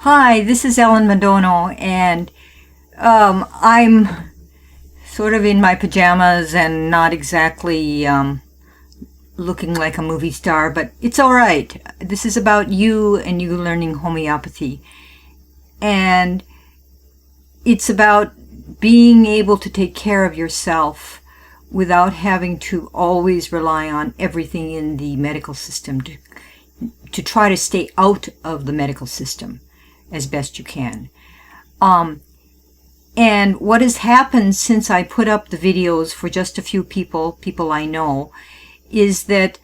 Hi, this is Ellen Madono, and I'm sort of in my pajamas and not exactly looking like a movie star, but it's all right. This is about you and you learning homeopathy, and it's about being able to take care of yourself without having to always rely on everything in the medical system to try to stay out of the medical system as best you can. And what has happened since I put up the videos for just a few people I know, is that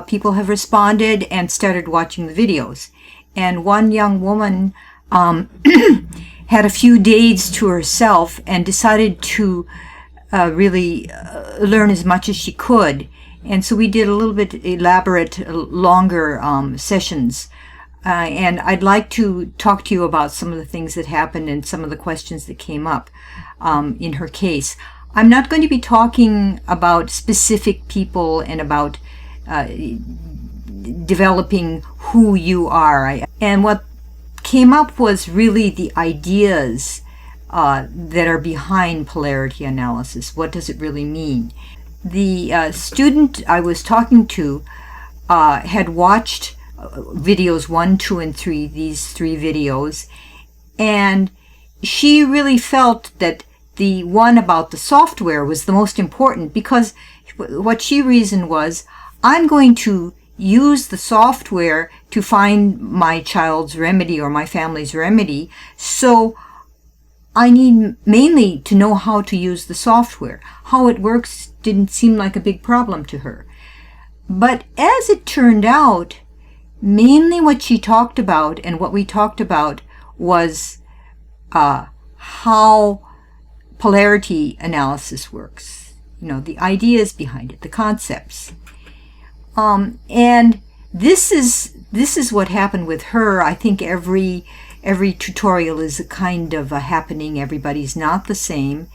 people have responded and started watching the videos. And one young woman had a few days to herself and decided to really learn as much as she could. And so we did a little bit elaborate, longer sessions. And I'd like to talk to you about some of the things that happened and some of the questions that came up in her case. I'm not going to be talking about specific people and about developing who you are. And what came up was really the ideas that are behind polarity analysis. What does it really mean? The student I was talking to had watched videos 1, 2, and 3, these 3 videos, and she really felt that the one about the software was the most important, because what she reasoned was, I'm going to use the software to find my child's remedy or my family's remedy, so I need mainly to know how to use the software. How it works didn't seem like a big problem to her. But as it turned out, mainly what she talked about and what we talked about was how polarity analysis works. You know, the ideas behind it, the concepts. And this is what happened with her. I think every tutorial is a kind of a happening. Everybody's not the same.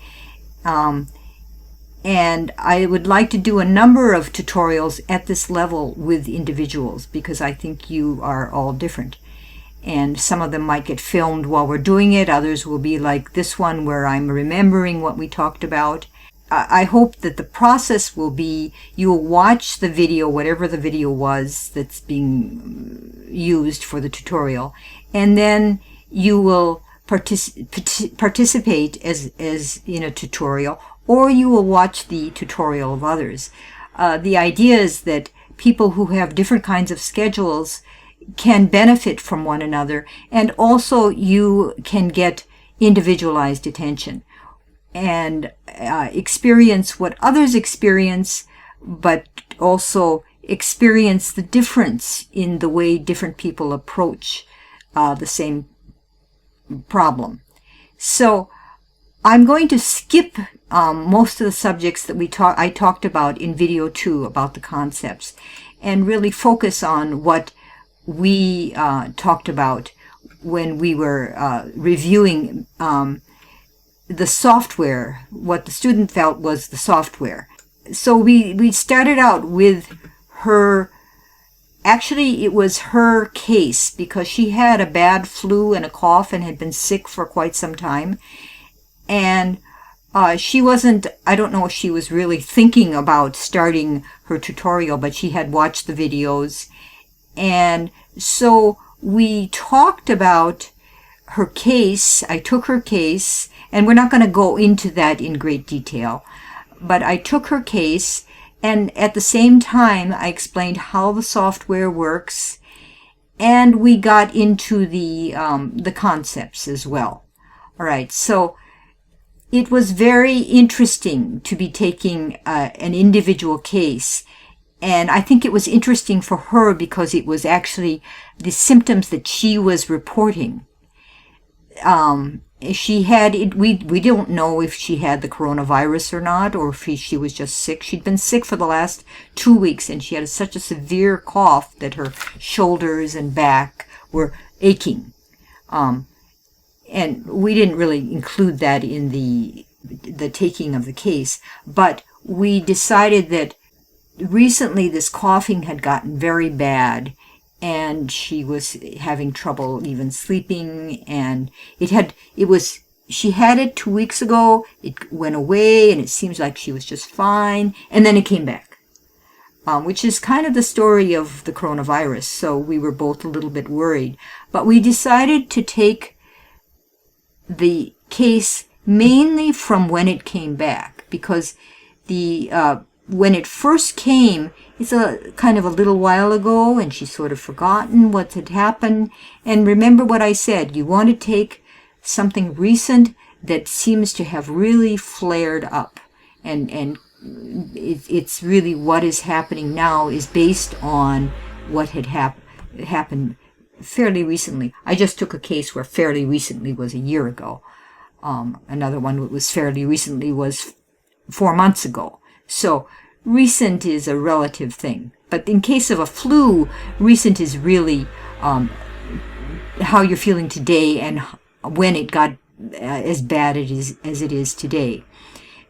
And I would like to do a number of tutorials at this level with individuals, because I think you are all different. And some of them might get filmed while we're doing it. Others will be like this one where I'm remembering what we talked about. I hope that the process will be, you will watch the video, whatever the video was that's being used for the tutorial, and then you will participate as in a tutorial, or you will watch the tutorial of others. The idea is that people who have different kinds of schedules can benefit from one another, and also you can get individualized attention and experience what others experience, but also experience the difference in the way different people approach the same problem. So I'm going to skip most of the subjects that I talked about in video 2 about the concepts, and really focus on what we talked about when we were reviewing the software, what the student felt was the software. So we started out with her. Actually, it was her case, because she had a bad flu and a cough and had been sick for quite some time. And she wasn't, I don't know if she was really thinking about starting her tutorial, but she had watched the videos. And so we talked about her case. I took her case, and we're not going to go into that in great detail, but I took her case, and at the same time I explained how the software works, and we got into the concepts as well. All right, so it was very interesting to be taking an individual case, and I think it was interesting for her because it was actually the symptoms that she was reporting. She had it. We don't know if she had the coronavirus or not, or if she was just sick. She'd been sick for the last 2 weeks, and she had such a severe cough that her shoulders and back were aching. And we didn't really include that in the taking of the case, but we decided that recently this coughing had gotten very bad, and she was having trouble even sleeping, and she had it 2 weeks ago, it went away, and it seems like she was just fine, and then it came back, which is kind of the story of the coronavirus, so we were both a little bit worried. But we decided to take the case mainly from when it came back, because when it first came, it's a kind of a little while ago, and she's sort of forgotten what had happened. And remember what I said, you want to take something recent that seems to have really flared up, and it's really what is happening now is based on what had happened fairly recently. I just took a case where fairly recently was a year ago. Another one that was fairly recently was 4 months ago. So recent is a relative thing. But in case of a flu, recent is really how you're feeling today and when it got as bad as it is today.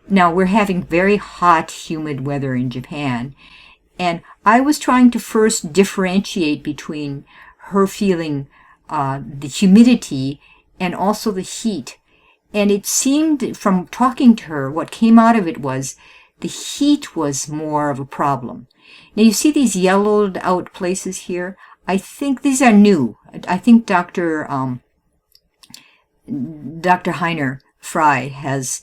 Now, we're having very hot, humid weather in Japan, and I was trying to first differentiate between her feeling the humidity and also the heat. And it seemed from talking to her, what came out of it was the heat was more of a problem. Now, you see these yellowed out places here? I think these are new. I think Dr. Heiner Fry has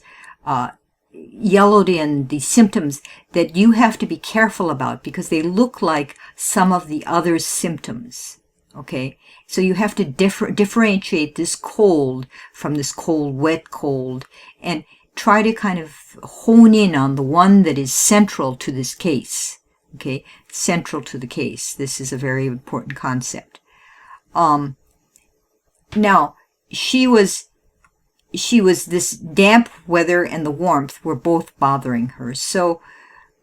yellowed in the symptoms that you have to be careful about because they look like some of the other symptoms. Okay, so you have to differentiate this cold from this cold, wet cold, and try to kind of hone in on the one that is central to this case. Okay, central to the case. This is a very important concept. Now, she was this damp weather and the warmth were both bothering her. So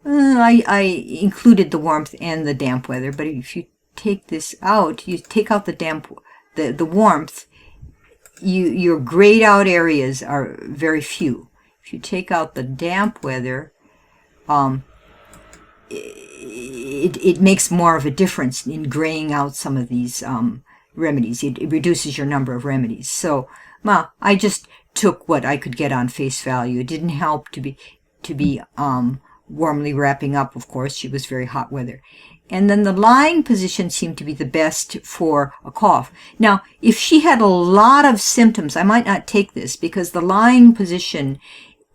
I included the warmth and the damp weather, but if you take this out, you take out the warmth, your grayed out areas are very few. If you take out the damp weather, it makes more of a difference in graying out some of these remedies. It reduces your number of remedies. So, I just took what I could get on face value. It didn't help to be warmly wrapping up. Of course, she was very hot weather. And then the lying position seemed to be the best for a cough. Now, if she had a lot of symptoms, I might not take this because the lying position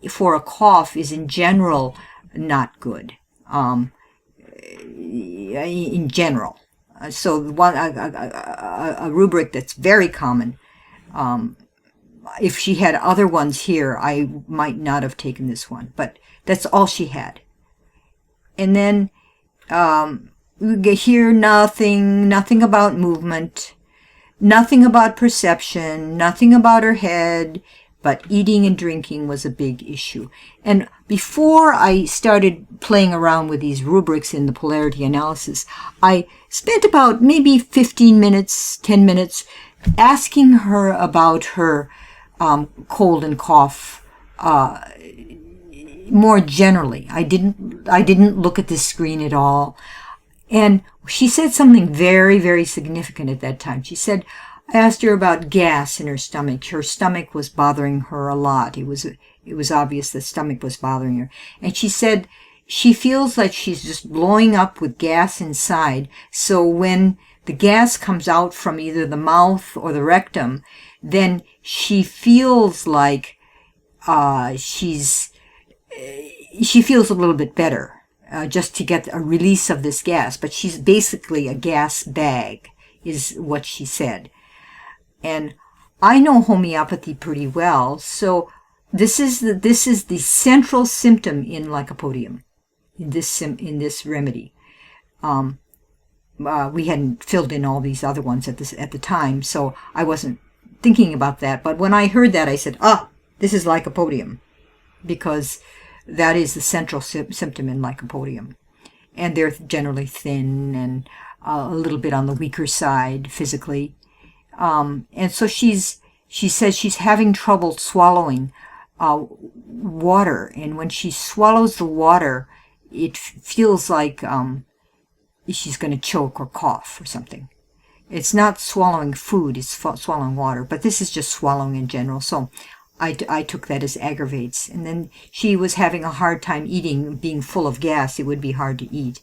for a cough is in general not good. In general. So a rubric that's very common. If she had other ones here, I might not have taken this one, but that's all she had. And then we get here nothing about movement, nothing about perception, nothing about her head, but eating and drinking was a big issue. And before I started playing around with these rubrics in the polarity analysis, I spent about maybe 15 minutes, 10 minutes asking her about her cold and cough more generally. I didn't look at this screen at all. And she said something very, very significant at that time. She said, I asked her about gas in her stomach. Her stomach was bothering her a lot. It was obvious the stomach was bothering her. And she said she feels like she's just blowing up with gas inside. So when the gas comes out from either the mouth or the rectum, then she feels like she feels a little bit better. Just to get a release of this gas. But she's basically a gas bag, is what she said. And I know homeopathy pretty well, so this is the central symptom in lycopodium, in this remedy. We hadn't filled in all these other ones at the time, so I wasn't thinking about that. But when I heard that, I said, this is lycopodium, because that is the central symptom in lycopodium. And they're generally thin and a little bit on the weaker side physically. And so she says she's having trouble swallowing water. And when she swallows the water, it feels like she's going to choke or cough or something. It's not swallowing food, it's swallowing water, but this is just swallowing in general. So I took that as aggravates. And then she was having a hard time eating, being full of gas. It would be hard to eat.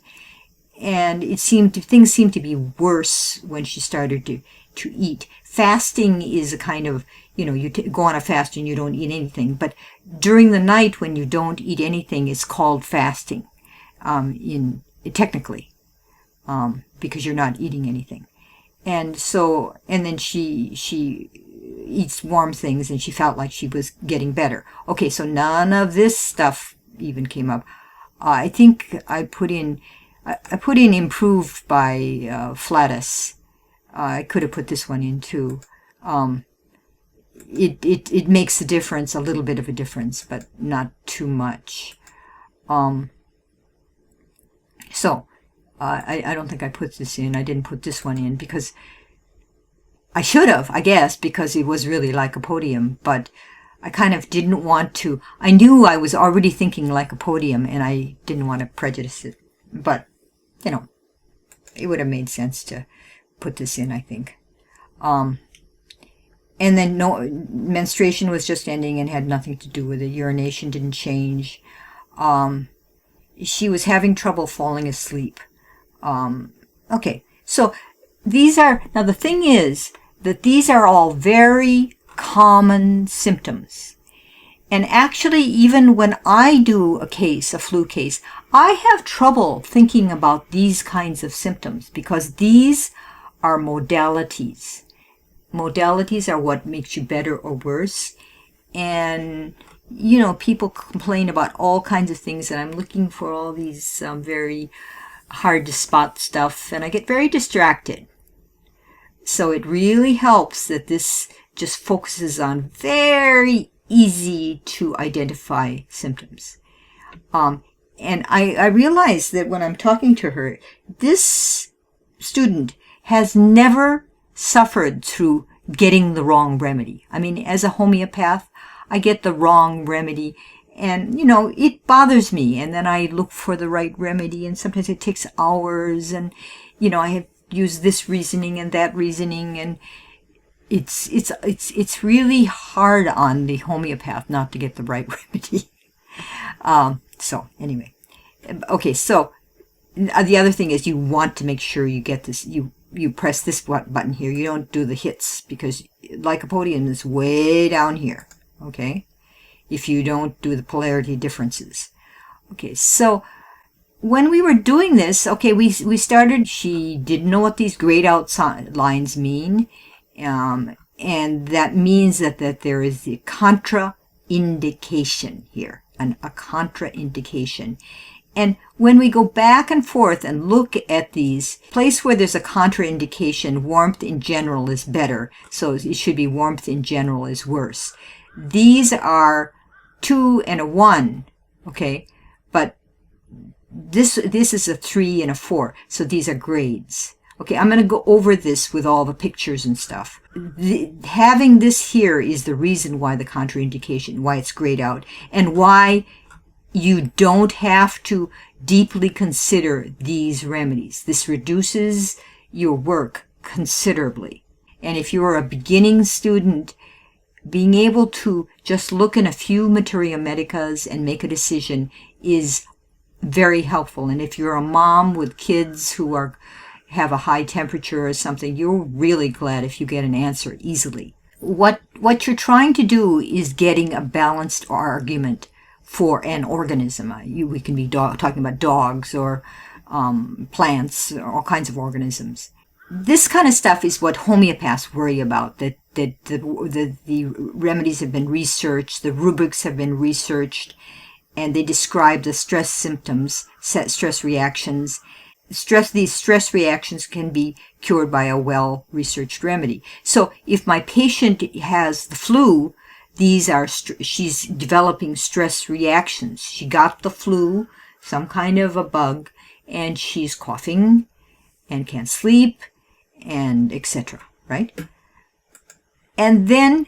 And things seemed to be worse when she started to eat. Fasting is a kind of, you go on a fast and you don't eat anything. But during the night when you don't eat anything, it's called fasting, technically, because you're not eating anything. And then she eats warm things, and she felt like she was getting better. Okay, so none of this stuff even came up. I think I put in improved by Flatus. I could have put this one in too. It makes a difference, a little bit of a difference, but not too much. I don't think I put this in. I didn't put this one in because I should have, I guess, because it was really lycopodium, but I kind of didn't want to. I knew I was already thinking lycopodium, and I didn't want to prejudice it. But, it would have made sense to put this in, I think. And then menstruation was just ending and had nothing to do with it. Urination didn't change. She was having trouble falling asleep. Okay, so now the thing is that these are all very common symptoms. And actually, even when I do a flu case, I have trouble thinking about these kinds of symptoms because these are modalities. Modalities are what makes you better or worse. And, people complain about all kinds of things, and I'm looking for all these very hard to spot stuff, and I get very distracted. So it really helps that this just focuses on very easy to identify symptoms. And I realize that when I'm talking to her, this student has never suffered through getting the wrong remedy. I mean, as a homeopath, I get the wrong remedy, and, it bothers me. And then I look for the right remedy, and sometimes it takes hours, and, I have used this reasoning and that reasoning, and it's really hard on the homeopath not to get the right remedy. So anyway, okay. So the other thing is you want to make sure you get this. You press this button here. You don't do the hits because lycopodium is way down here. Okay, if you don't do the polarity differences. Okay, so when we were doing this, okay, we started. She didn't know what these grayed out lines mean. And that means that there is a contraindication here, a contraindication. And when we go back and forth and look at these, place where there's a contraindication, warmth in general is better. So it should be warmth in general is worse. These are 2 and a 1, okay? But this is a 3 and a 4. So these are grades. Okay, I'm going to go over this with all the pictures and stuff. Having this here is the reason why the contraindication, why it's grayed out, and why you don't have to deeply consider these remedies. This reduces your work considerably. And if you're a beginning student, being able to just look in a few materia medicas and make a decision is very helpful. And if you're a mom with kids who have a high temperature or something, you're really glad if you get an answer easily. What you're trying to do is getting a balanced argument for an organism. We can be talking about dogs or plants, or all kinds of organisms. This kind of stuff is what homeopaths worry about, that the remedies have been researched, the rubrics have been researched, and they describe the stress symptoms, stress reactions. These stress reactions can be cured by a well-researched remedy. So if my patient has the flu, she's developing stress reactions. She got the flu, some kind of a bug, and she's coughing and can't sleep, and etc., right? And then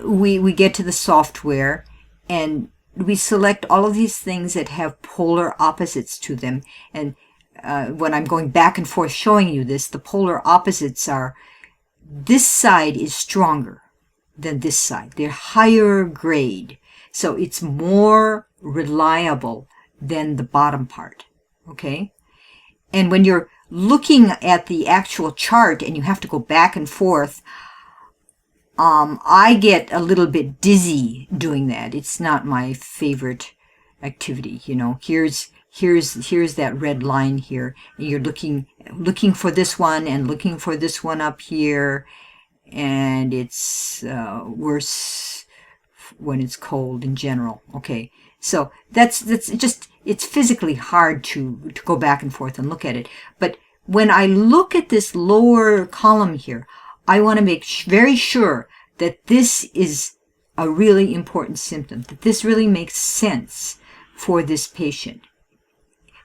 we get to the software, and we select all of these things that have polar opposites to them, and when I'm going back and forth showing you this, the polar opposites are, this side is stronger than this side. They're higher grade. So it's more reliable than the bottom part. Okay? And when you're looking at the actual chart and you have to go back and forth, I get a little bit dizzy doing that. It's not my favorite activity. You know, here's that red line here, and you're looking for this one and looking for this one up here, and it's worse when it's cold in general. Okay, so that's just, it's physically hard to go back and forth and look at it. But when I look at this lower column here, I want to make very sure that this is a really important symptom, that this really makes sense for this patient.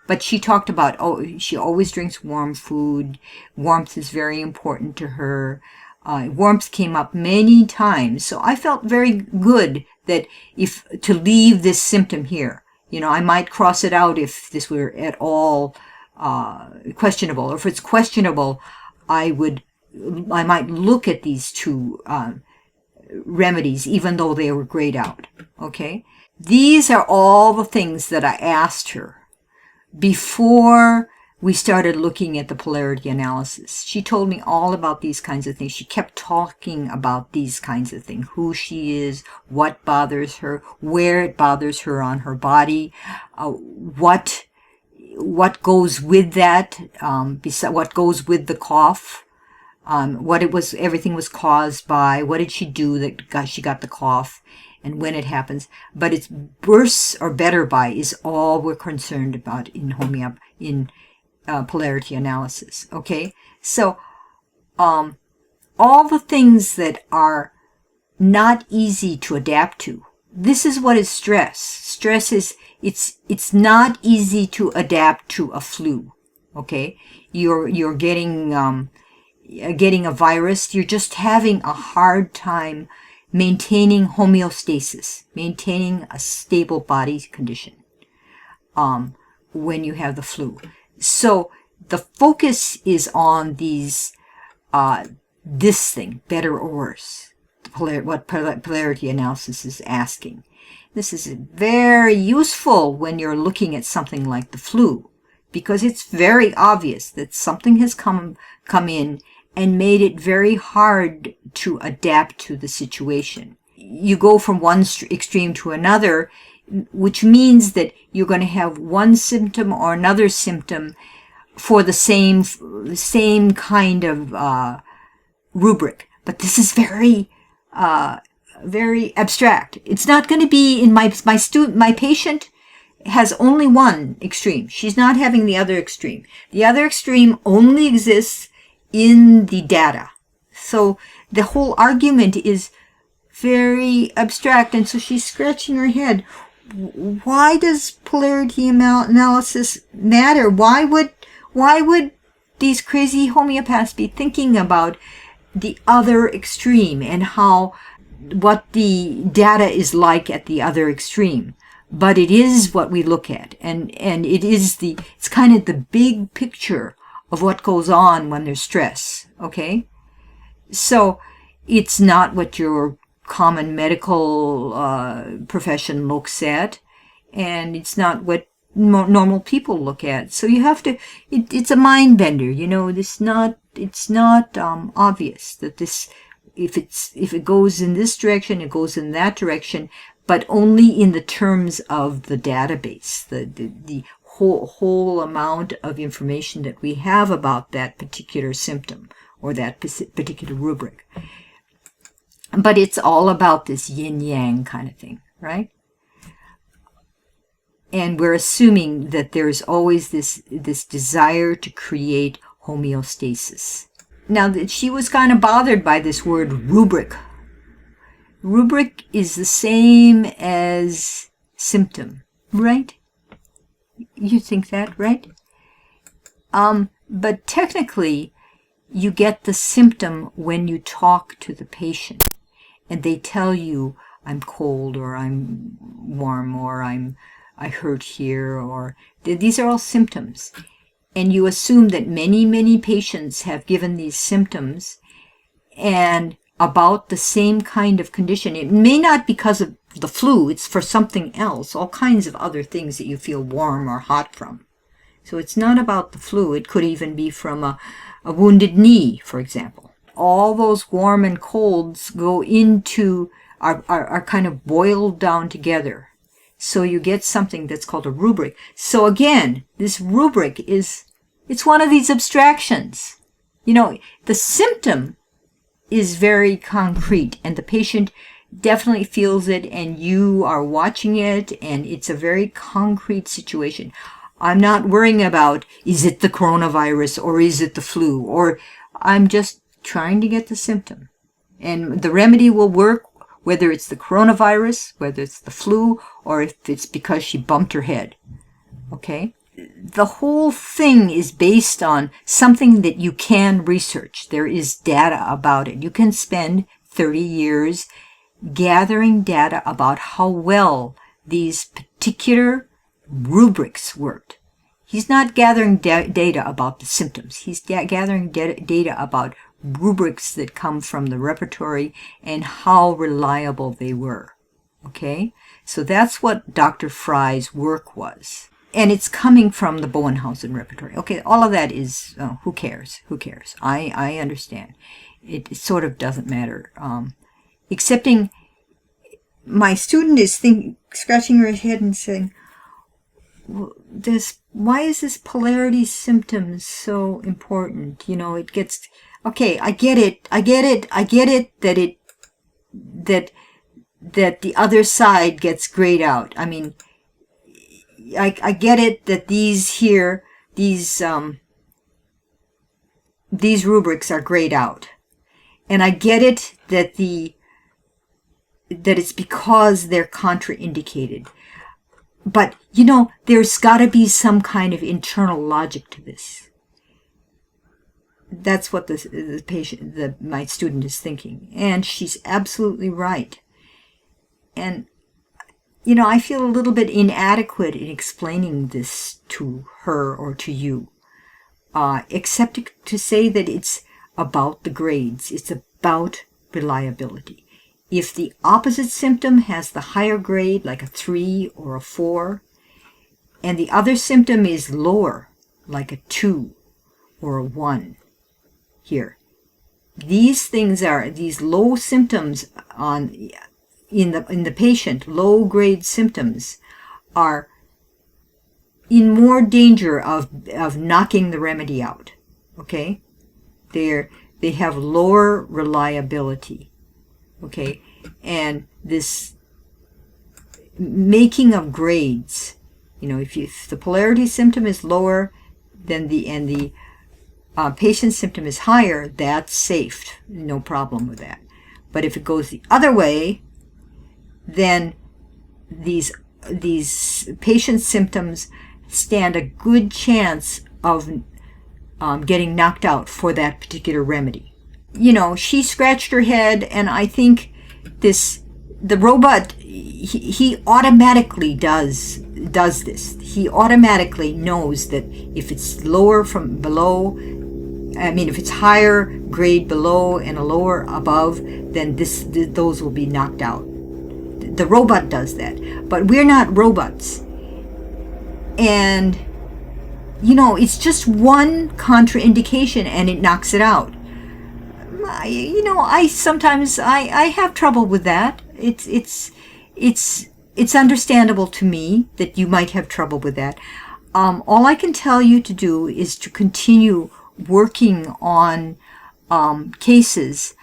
But she talked about, oh, she always drinks warm food. Warmth is very important to her. Warmth came up many times. So I felt very good that if to leave this symptom here. You know, I might cross it out if this were at all questionable. Or if it's questionable, I might look at these two remedies, even though they were grayed out. Okay? These are all the things that I asked her before we started looking at the polarity analysis. She told me all about these kinds of things. She kept talking about these kinds of things. Who she is, what bothers her, where it bothers her on her body, what goes with that, what goes with the cough. What it was, everything was caused by, what did she do that she got the cough, and when it happens. But it's worse or better by is all we're concerned about in polarity analysis. Okay, so all the things that are not easy to adapt to. This is what is stress. Stress is it's not easy to adapt to a flu. Okay, you're getting a virus, you're just having a hard time maintaining homeostasis, maintaining a stable body condition when you have the flu. So the focus is on these, this thing, better or worse, what polarity analysis is asking. This is very useful when you're looking at something like the flu, because it's very obvious that something has come in and made it very hard to adapt to the situation. You go from one extreme to another, which means that you're going to have one symptom or another symptom for the same kind of rubric. But this is very abstract. It's not going to be in my patient has only one extreme. She's not having the other extreme. The other extreme only exists in the data. So the whole argument is very abstract, and so she's scratching her head. Why does polarity analysis matter? Why would these crazy homeopaths be thinking about the other extreme and what the data is like at the other extreme? But it is what we look at, and it's kind of the big picture of what goes on when there's stress. Okay, so it's not what your common medical profession looks at, and it's not what normal people look at. So you have to. It's a mind bender, you know. It's not obvious that this. If it goes in this direction, it goes in that direction, but only in the terms of the database, the whole amount of information that we have about that particular symptom or that particular rubric. But it's all about this yin-yang kind of thing, right? And we're assuming that there's always this desire to create homeostasis. Now, she was kind of bothered by this word rubric. Rubric is the same as symptom, right? You think that, right? But technically, you get the symptom when you talk to the patient and they tell you, I'm cold, or I'm warm, or I hurt here, or these are all symptoms. and you assume that many patients have given these symptoms and about the same kind of condition. It may not be because of the flu, it's for something else, all kinds of other things that you feel warm or hot from. So it's not about the flu. It could even be from a wounded knee, for example. All those warm and colds go into, are kind of boiled down together. So you get something that's called a rubric. So again, this rubric it's one of these abstractions. You know, the symptom is very concrete, and the patient definitely feels it, and you are watching it, and it's a very concrete situation. I'm not worrying about, is it the coronavirus or is it the flu, or I'm just trying to get the symptom. And the remedy will work whether it's the coronavirus, whether it's the flu, or if it's because she bumped her head. Okay? The whole thing is based on something that you can research. There is data about it. You can spend 30 years gathering data about how well these particular rubrics worked. He's not gathering data about the symptoms. He's gathering data about rubrics that come from the repertory and how reliable they were. Okay? So that's what Dr. Fry's work was. And it's coming from the Bowenhausen repertory. Okay, all of that is, who cares? Who cares? I understand. It sort of doesn't matter. Excepting my student is scratching her head and saying, why is this polarity symptom so important? You know, it gets, okay, I get it that the other side gets grayed out. I mean, I get it that these rubrics are grayed out. And I get it that it's because they're contraindicated. But, you know, there's got to be some kind of internal logic to this. That's what my student is thinking. And she's absolutely right. And, you know, I feel a little bit inadequate in explaining this to her or to you, except to say that it's about the grades. It's about reliability. If the opposite symptom has the higher grade, like a 3 or a 4, and the other symptom is lower, like a 2 or a 1, here, these low symptoms in the patient, low grade symptoms, are in more danger of knocking the remedy out. Okay, they have lower reliability. Okay, and this making of grades, you know, if the polarity symptom is lower than the patient's symptom is higher, that's safe, no problem with that. But if it goes the other way, then these patient symptoms stand a good chance of getting knocked out for that particular remedy. You know, she scratched her head, and I think the robot, he automatically does this. He automatically knows that if it's lower from below, if it's higher grade below and a lower above, then those will be knocked out. The robot does that, but we're not robots. And, you know, it's just one contraindication and it knocks it out. I sometimes have trouble with that. It's understandable to me that you might have trouble with that. All I can tell you to do is to continue working on cases,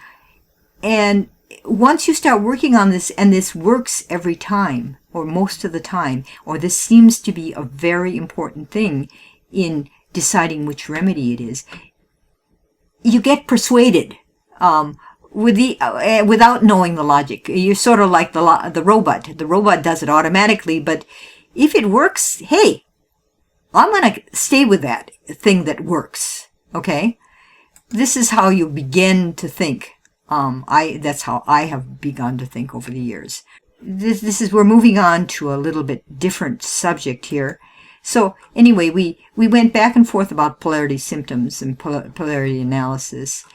and once you start working on this, and this works every time, or most of the time, or this seems to be a very important thing in deciding which remedy it is, you get persuaded without knowing the logic. You're sort of like the robot. The robot does it automatically, but if it works, hey, I'm going to stay with that thing that works. Okay? This is how you begin to think. That's how I have begun to think over the years. We're moving on to a little bit different subject here. So anyway, we went back and forth about polarity symptoms and polarity analysis,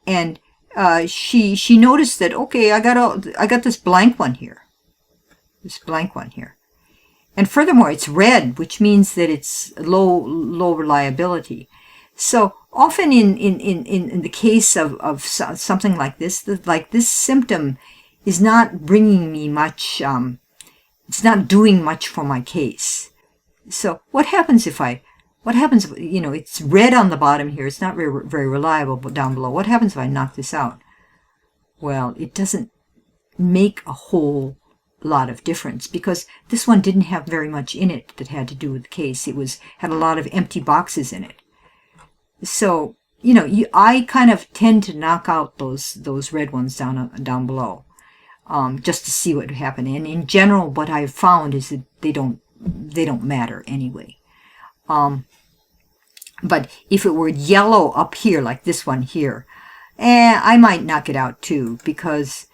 and she noticed that, okay, I got this blank one here, and furthermore, it's red, which means that it's low reliability. So often in the case of something like this symptom is not bringing me much. It's not doing much for my case. So what happens if it's red on the bottom here. It's not very reliable down below. What happens if I knock this out? Well, it doesn't make a whole lot of difference, because this one didn't have very much in it that had to do with the case. Had a lot of empty boxes in it. So, I kind of tend to knock out those red ones down below, just to see what would happen. And in general, what I've found is that they don't matter anyway. But if it were yellow up here, like this one here, I might knock it out too, because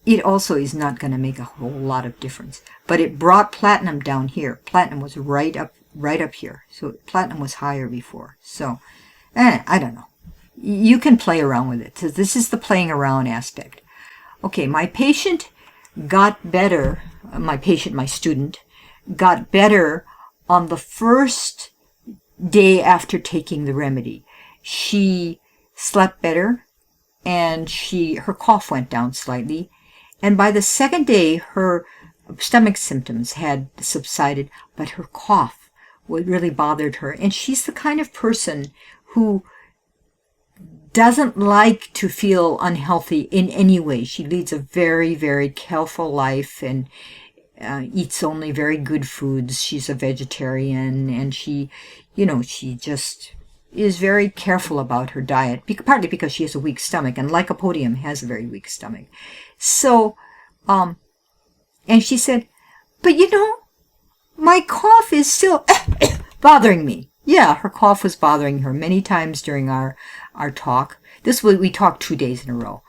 it also is not going to make a whole lot of difference. But it brought platinum down here. Platinum was right up here. So platinum was higher before. So, I don't know. You can play around with it. So this is the playing around aspect. Okay, my patient got better. My student, got better on the first day after taking the remedy. She slept better, and her cough went down slightly. And by the second day, her stomach symptoms had subsided, but her cough really bothered her. And she's the kind of person who doesn't like to feel unhealthy in any way. She leads a very, very careful life and eats only very good foods. She's a vegetarian, and she just is very careful about her diet, partly because she has a weak stomach, and Lycopodium has a very weak stomach. So, and she said, but my cough is still bothering me. Yeah, her cough was bothering her many times during our talk. We talked 2 days in a row.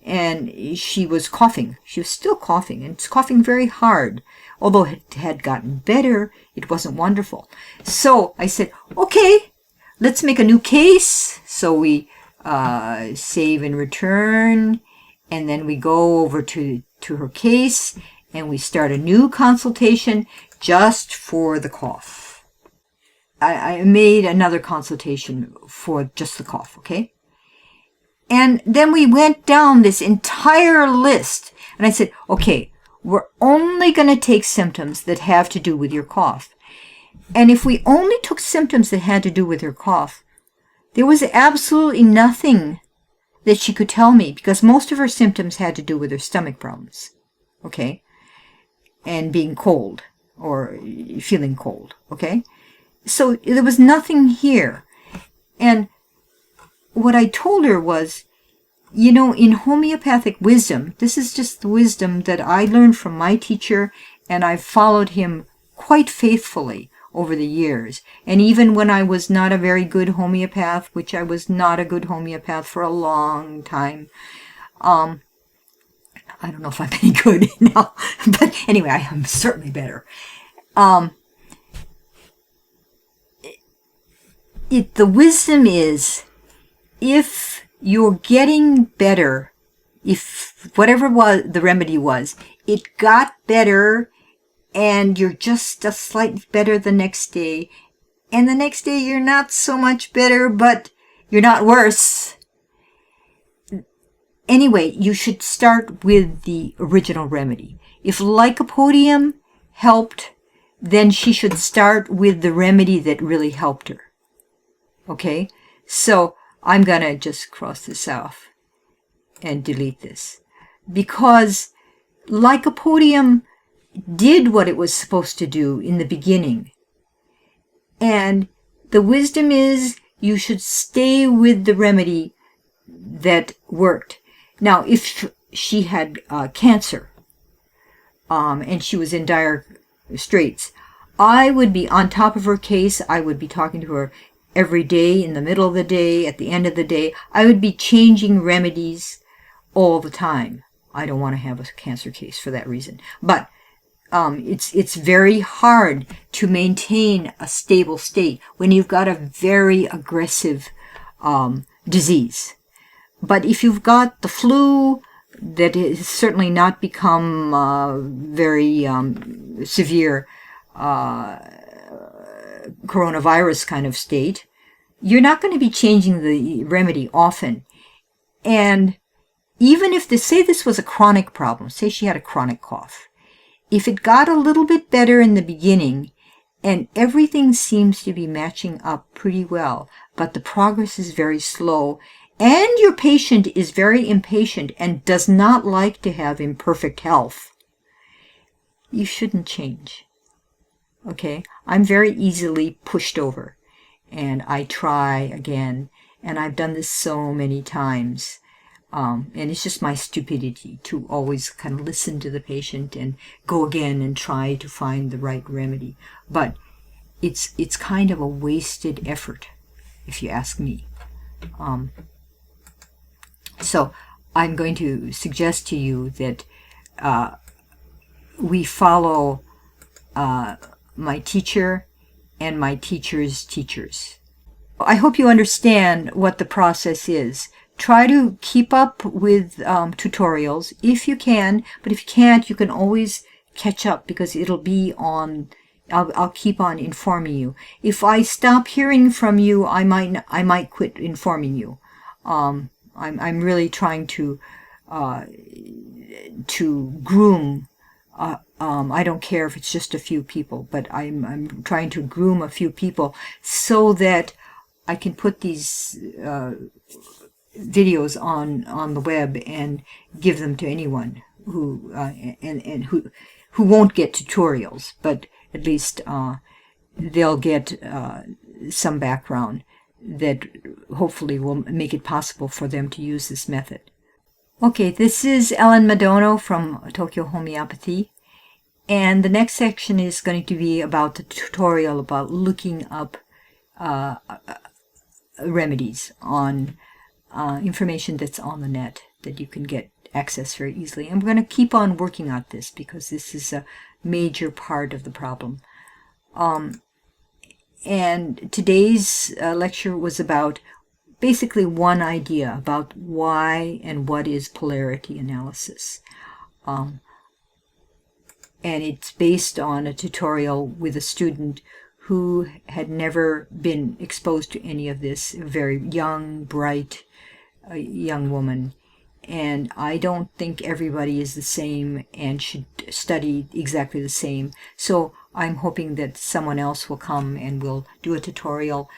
And she was coughing. She was still coughing, and it's coughing very hard. Although it had gotten better, it wasn't wonderful. So I said, okay, let's make a new case. So we save and return, and then we go over to her case, and we start a new consultation just for the cough. I made another consultation for just the cough, okay? And then we went down this entire list, and I said, okay, we're only going to take symptoms that have to do with your cough. And if we only took symptoms that had to do with her cough, there was absolutely nothing that she could tell me, because most of her symptoms had to do with her stomach problems, okay, and being cold or feeling cold, okay? So there was nothing here. And what I told her was, in homeopathic wisdom, this is just the wisdom that I learned from my teacher, and I've followed him quite faithfully over the years. And even when I was not a very good homeopath, which I was not a good homeopath for a long time, I don't know if I'm any good now, but anyway, I am certainly better. The wisdom is, if you're getting better, if whatever the remedy was, it got better, and you're just a slight better the next day, and the next day you're not so much better, but you're not worse. Anyway, you should start with the original remedy. If Lycopodium helped, then she should start with the remedy that really helped her. Okay? So I'm going to just cross this off and delete this, because Lycopodium did what it was supposed to do in the beginning. And the wisdom is, you should stay with the remedy that worked. Now, if she had cancer, and she was in dire straits, I would be on top of her case. I would be talking to her every day, in the middle of the day, at the end of the day. I would be changing remedies all the time. I don't want to have a cancer case for that reason. But it's very hard to maintain a stable state when you've got a very aggressive disease. But if you've got the flu that has certainly not become very severe coronavirus kind of state, you're not going to be changing the remedy often. And even if say this was a chronic problem, say she had a chronic cough, if it got a little bit better in the beginning and everything seems to be matching up pretty well, but the progress is very slow, and your patient is very impatient and does not like to have imperfect health, you shouldn't change. Okay? I'm very easily pushed over, and I try again, and I've done this so many times. And it's just my stupidity to always kind of listen to the patient and go again and try to find the right remedy. But it's kind of a wasted effort, if you ask me. So I'm going to suggest to you that we follow my teacher and my teacher's teachers. I hope you understand what the process is. Try to keep up with tutorials if you can, but if you can't, you can always catch up because it'll be on. I'll keep on informing you. If I stop hearing from you, I might quit informing you. I'm really trying to groom. I don't care if it's just a few people, but I'm trying to groom a few people so that I can put these videos on the web and give them to anyone who and who won't get tutorials, but at least they'll get some background that hopefully will make it possible for them to use this method. Okay, this is Ellen Madono from Tokyo Homeopathy, and the next section is going to be about the tutorial about looking up remedies on information that's on the net that you can get access very easily. And we're going to keep on working on this because this is a major part of the problem. And today's lecture was about basically one idea about why and what is polarity analysis. And it's based on a tutorial with a student who had never been exposed to any of this, a very young, bright young woman. And I don't think everybody is the same and should study exactly the same. So I'm hoping that someone else will come and will do a tutorial,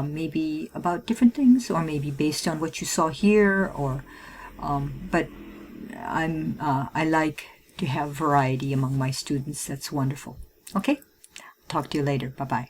maybe about different things, or maybe based on what you saw here, or but I like to have variety among my students. That's wonderful. Okay, talk to you later. Bye-bye.